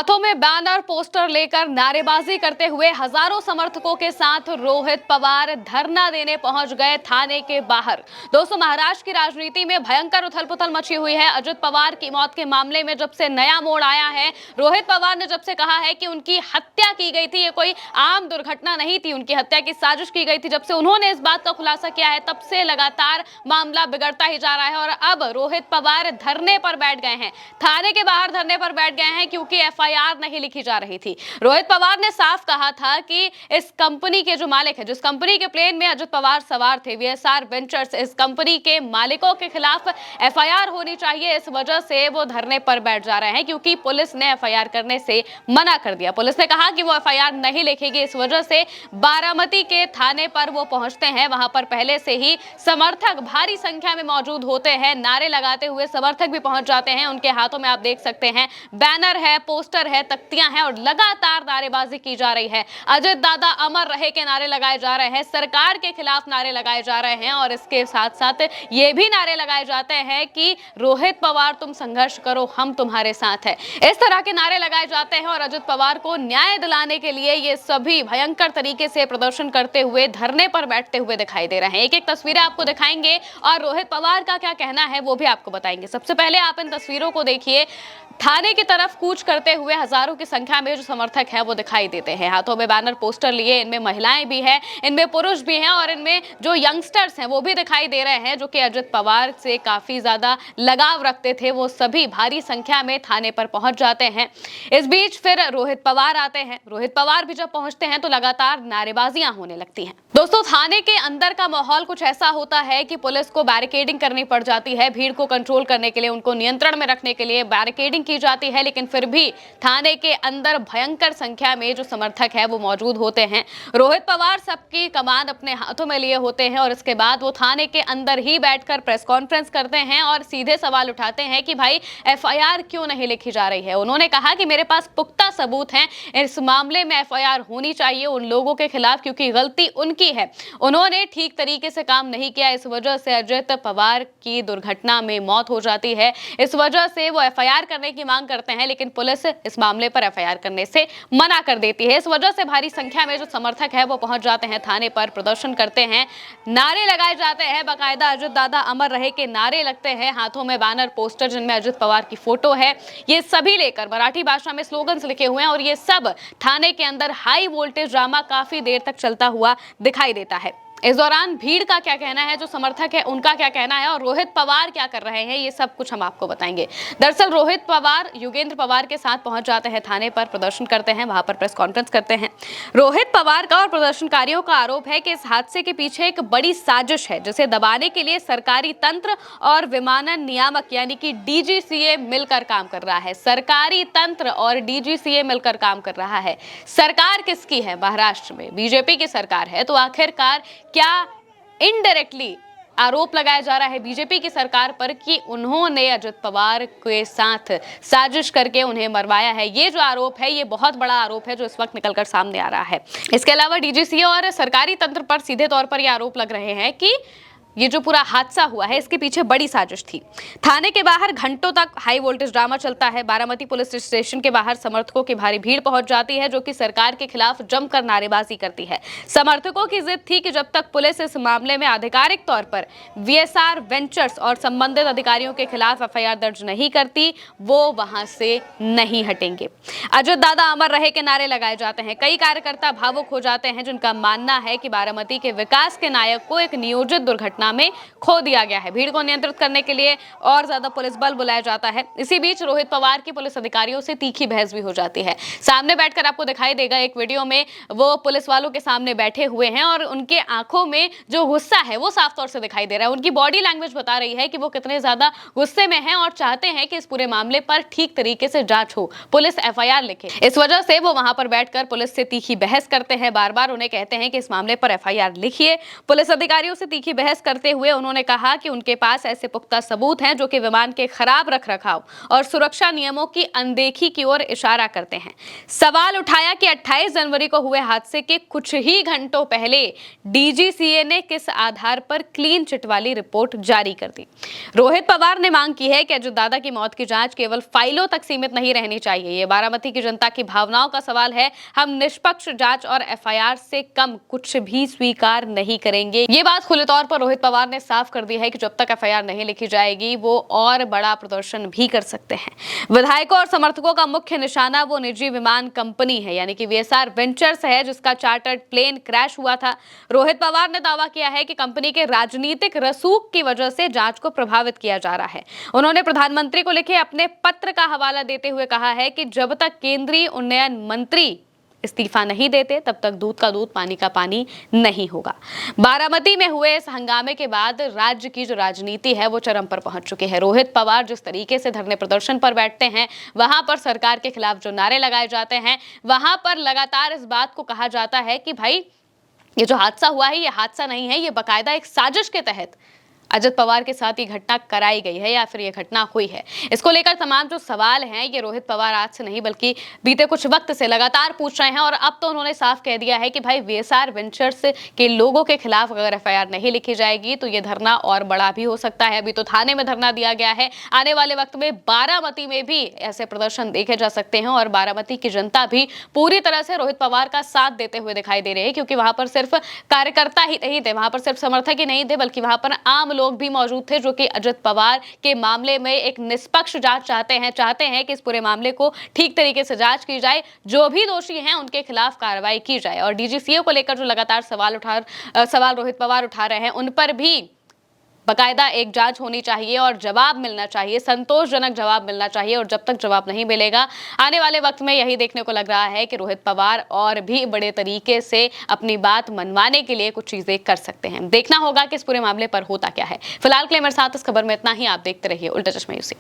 हाथों में banner poster लेकर नारेबाजी करते हुए हजारों समर्थकों के साथ रोहित पवार धरना देने पहुंच गए थाने के बाहर। दोस्तों, महाराष्ट्र की राजनीति में भयंकर उथल-पुथल मची हुई है। अजित पवार की मौत के मामले में जब से नया मोड़ आया है, रोहित पवार ने जब से कहा है कि उनकी हत्या की गई थी, ये कोई आम दुर्घटना नहीं थी, उनकी हत्या की साजिश की गई थी, जब से उन्होंने इस बात का खुलासा किया है, तब से लगातार मामला बिगड़ता ही जा रहा है। और अब रोहित पवार धरने पर बैठ गए हैं, थाने के बाहर धरने पर बैठ गए हैं, क्योंकि एफआईआर नहीं लिखी जा रही थी। रोहित पवार ने साफ कहा था कि इस कंपनी के जो मालिक है, जिस कंपनी के प्लेन में अजित पवार सवार थे, वीएसआर वेंचर्स, इस कंपनी के मालिकों के खिलाफ एफआईआर होनी चाहिए। इस वजह से वो धरने पर बैठ जा रहे हैं, क्योंकि पुलिस ने एफआईआर करने से मना कर दिया। पुलिस ने कहा कि वो एफआईआर नहीं लिखेगी। इस वजह से बारामती के थाने पर वो पहुंचते हैं। वहां पर पहले से ही समर्थक भारी संख्या में मौजूद होते हैं, नारे लगाते हुए समर्थक भी पहुंच जाते हैं। उनके हाथों में आप देख सकते हैं बैनर है, पोस्टर है, तख्तियां हैं और लगातार नारेबाजी की जा रही है। अजित दादा अमर रहे के नारे लगाए जा रहे हैं, सरकार के खिलाफ नारे लगाए जा रहे हैं और इसके साथ साथ ये भी नारे लगाए जाते हैं कि रोहित पवार तुम संघर्ष करो, हम तुम्हारे साथ हैं। इस तरह के नारे लगाए जाते हैं और अजित पवार को न्याय दिलाने के लिए ये सभी भयंकर तरीके से प्रदर्शन करते हुए धरने पर बैठते हुए दिखाई दे रहे हैं। एक एक तस्वीरें आपको दिखाएंगे और रोहित पवार का क्या कहना है वो भी आपको बताएंगे। सबसे पहले आप इन तस्वीरों को देखिए। थाने की तरफ कूच करते हुए हजारों की संख्या में जो समर्थक है वो दिखाई देते हैं, हाथों में बैनर पोस्टर लिए। इनमें महिलाएं भी हैं, इनमें पुरुष भी हैं और इनमें जो यंगस्टर्स हैं वो भी दिखाई दे रहे हैं, जो कि अजित पवार से काफी ज्यादा लगाव रखते थे। वो सभी भारी संख्या में थाने पर पहुंच जाते हैं। इस बीच फिर रोहित पवार आते हैं। रोहित पवार भी जब पहुंचते हैं तो लगातार नारेबाजियां होने लगती हैं। दोस्तों, थाने के अंदर का माहौल कुछ ऐसा होता है कि पुलिस को बैरिकेडिंग करनी पड़ जाती है, भीड़ को कंट्रोल करने के लिए, उनको नियंत्रण में रखने के लिए बैरिकेडिंग की जाती है। लेकिन फिर भी थाने के अंदर भयंकर संख्या में जो समर्थक है वो मौजूद होते हैं। रोहित पवार सबकी कमान अपने हाथों में लिए होते हैं और इसके बाद वो थाने के अंदर ही बैठकर प्रेस कॉन्फ्रेंस करते हैं और सीधे सवाल उठाते हैं कि भाई एफआईआर क्यों नहीं लिखी जा रही है। उन्होंने कहा कि मेरे पास पुख्ता सबूत हैं, इस मामले में एफआईआर होनी चाहिए उन लोगों के खिलाफ, क्योंकि गलती उनकी है, उन्होंने ठीक तरीके से काम नहीं किया। इस वजह से अजित पवार की दुर्घटना में मौत हो जाती है। इस वजह से वो एफआईआर करने की मांग करते हैं, लेकिन पुलिस इस मामले पर एफआईआर करने से मना कर देती है। इस वजह से भारी संख्या में जो समर्थक है वो पहुंच जाते हैं थाने पर, प्रदर्शन करते हैं, नारे लगाए जाते हैं। बाकायदा अजित दादा अमर रहे के नारे लगते हैं, हाथों में बैनर पोस्टर जिनमें अजित पवार की फोटो है, ये सभी लेकर मराठी भाषा में स्लोगन्स लिखे हुए हैं और ये सब थाने के अंदर हाई वोल्टेज ड्रामा काफी देर तक चलता हुआ दिखाई देता है। इस दौरान भीड़ का क्या कहना है, जो समर्थक है उनका क्या कहना है और रोहित पवार क्या कर रहे हैं, ये सब कुछ हम आपको बताएंगे। दरअसल रोहित पवार युगेंद्र पवार के साथ पहुंच जाते हैं थाने पर, प्रदर्शन करते हैं, वहां पर प्रेस कॉन्फ्रेंस करते हैं। रोहित पवार का और प्रदर्शनकारियों का आरोप है कि इस हादसे के पीछे एक बड़ी साजिश है, जिसे दबाने के लिए सरकारी तंत्र और विमानन नियामक यानी कि डीजीसीए मिलकर काम कर रहा है। सरकारी तंत्र और डीजीसीए मिलकर काम कर रहा है। सरकार किसकी है? महाराष्ट्र में बीजेपी की सरकार है। तो आखिरकार क्या इनडायरेक्टली आरोप लगाया जा रहा है बीजेपी की सरकार पर कि उन्होंने अजित पवार के साथ साजिश करके उन्हें मरवाया है? ये जो आरोप है ये बहुत बड़ा आरोप है जो इस वक्त निकलकर सामने आ रहा है। इसके अलावा डीजीसीए और सरकारी तंत्र पर सीधे तौर पर ये आरोप लग रहे हैं कि ये जो पूरा हादसा हुआ है इसके पीछे बड़ी साजिश थी। थाने के बाहर घंटों तक हाई वोल्टेज ड्रामा चलता है। बारामती पुलिस स्टेशन के बाहर समर्थकों की भारी भीड़ पहुंच जाती है, जो कि सरकार के खिलाफ जमकर नारेबाजी करती है। समर्थकों की जिद थी कि जब तक पुलिस इस मामले में आधिकारिक तौर पर वीएसआर वेंचर्स और संबंधित अधिकारियों के खिलाफ एफआईआर दर्ज नहीं करती, वो वहां से नहीं हटेंगे। अजित दादा अमर रहे के नारे लगाए जाते हैं। कई कार्यकर्ता भावुक हो जाते हैं, जिनका मानना है कि बारामती के विकास के नायक को एक नियोजित दुर्घटना में खो दिया गया है। भीड़ को नियंत्रित करने के लिए और ज्यादा पुलिस बल बुलाया जाता है। इसी बीच रोहित पवार की पुलिस अधिकारियों से तीखी बहस भी हो जाती है। सामने बैठकर आपको दिखाई देगा एक वीडियो में, वो पुलिस वालों के सामने बैठे हुए हैं और उनके आंखों में जो गुस्सा है वो साफ तौर से दिखाई दे रहा है। उनकी बॉडी लैंग्वेज बता रही है कि वो कितने ज्यादा गुस्से में हैं और चाहते हैं कि इस पूरे मामले पर ठीक तरीके से जांच हो, पुलिस एफआईआर लिखे। इस वजह से वो वहां पर बैठकर पुलिस से तीखी बहस करते हैं, बार बार उन्हें कहते हैं कि इस मामले पर एफआईआर लिखिए। पुलिस अधिकारियों से तीखी बहस करते हुए उन्होंने कहा कि उनके पास ऐसे पुख्ता सबूत हैं जो कि विमान के खराब रखरखाव और सुरक्षा नियमों की अनदेखी की ओर इशारा करते हैं। सवाल उठाया कि 28 जनवरी को हुए हादसे के कुछ ही घंटों पहले डीजीसीए ने किस आधार पर क्लीन चिट वाली रिपोर्ट जारी कर दी। रोहित पवार ने मांग की है कि अजित दादा की मौत की जांच केवल फाइलों तक सीमित नहीं रहनी चाहिए। ये बारामती की जनता की भावनाओं का सवाल है। हम निष्पक्ष जांच और एफआईआर से कम कुछ भी स्वीकार नहीं करेंगे। ये बात खुले तौर पर रोहित पवार ने साफ कर दी है कि जब तक एफआईआर नहीं लिखी जाएगी वो और बड़ा प्रदर्शन भी कर सकते हैं। विधायकों और समर्थकों का मुख्य निशाना वो निजी विमान कंपनी है यानी कि वीएसआर वेंचर्स है जिसका चार्टर्ड प्लेन क्रैश हुआ था। रोहित पवार ने दावा किया है कि कंपनी के राजनीतिक रसूख की वजह से जांच को प्रभावित किया जा रहा है। उन्होंने प्रधानमंत्री को लिखे अपने पत्र का हवाला देते हुए कहा है कि जब तक केंद्रीय उन्नयन मंत्री इस्तीफा नहीं देते तब तक दूध का दूध पानी का पानी नहीं होगा। बारामती में हुए इस हंगामे के बाद राज्य की जो राजनीति है वो चरम पर पहुंच चुकी है। रोहित पवार जिस तरीके से धरने प्रदर्शन पर बैठते हैं, वहां पर सरकार के खिलाफ जो नारे लगाए जाते हैं, वहां पर लगातार इस बात को कहा जाता है कि भाई ये जो हादसा हुआ है ये हादसा नहीं है, ये बाकायदा एक साजिश के तहत अजित पवार के साथ ये घटना कराई गई है या फिर ये घटना हुई है। इसको लेकर तमाम जो सवाल हैं ये रोहित पवार आज से नहीं बल्कि बीते कुछ वक्त से लगातार पूछ रहे हैं और अब तो उन्होंने साफ कह दिया है कि भाई वीएसआर वेंचर्स के लोगों के खिलाफ अगर एफआईआर नहीं लिखी जाएगी तो ये धरना और बड़ा भी हो सकता है। अभी तो थाने में धरना दिया गया है, आने वाले वक्त में बारामती में भी ऐसे प्रदर्शन देखे जा सकते हैं और बारामती की जनता भी पूरी तरह से रोहित पवार का साथ देते हुए दिखाई दे रहे हैं क्योंकि वहां पर सिर्फ कार्यकर्ता ही नहीं थे, वहां पर सिर्फ समर्थक ही नहीं थे बल्कि वहां पर आम लोग भी मौजूद थे जो कि अजित पवार के मामले में एक निष्पक्ष जांच चाहते हैं कि इस पूरे मामले को ठीक तरीके से जांच की जाए, जो भी दोषी हैं उनके खिलाफ कार्रवाई की जाए। और डीजीसीए को लेकर जो लगातार सवाल रोहित पवार उठा रहे हैं उन पर भी बाकायदा एक जांच होनी चाहिए और जवाब मिलना चाहिए, संतोषजनक जवाब मिलना चाहिए। और जब तक जवाब नहीं मिलेगा आने वाले वक्त में यही देखने को लग रहा है कि रोहित पवार और भी बड़े तरीके से अपनी बात मनवाने के लिए कुछ चीजें कर सकते हैं। देखना होगा कि इस पूरे मामले पर होता क्या है। फिलहाल के लिए मेरे साथ इस खबर में इतना ही। आप देखते रहिए उल्टा चश्मा यूसी।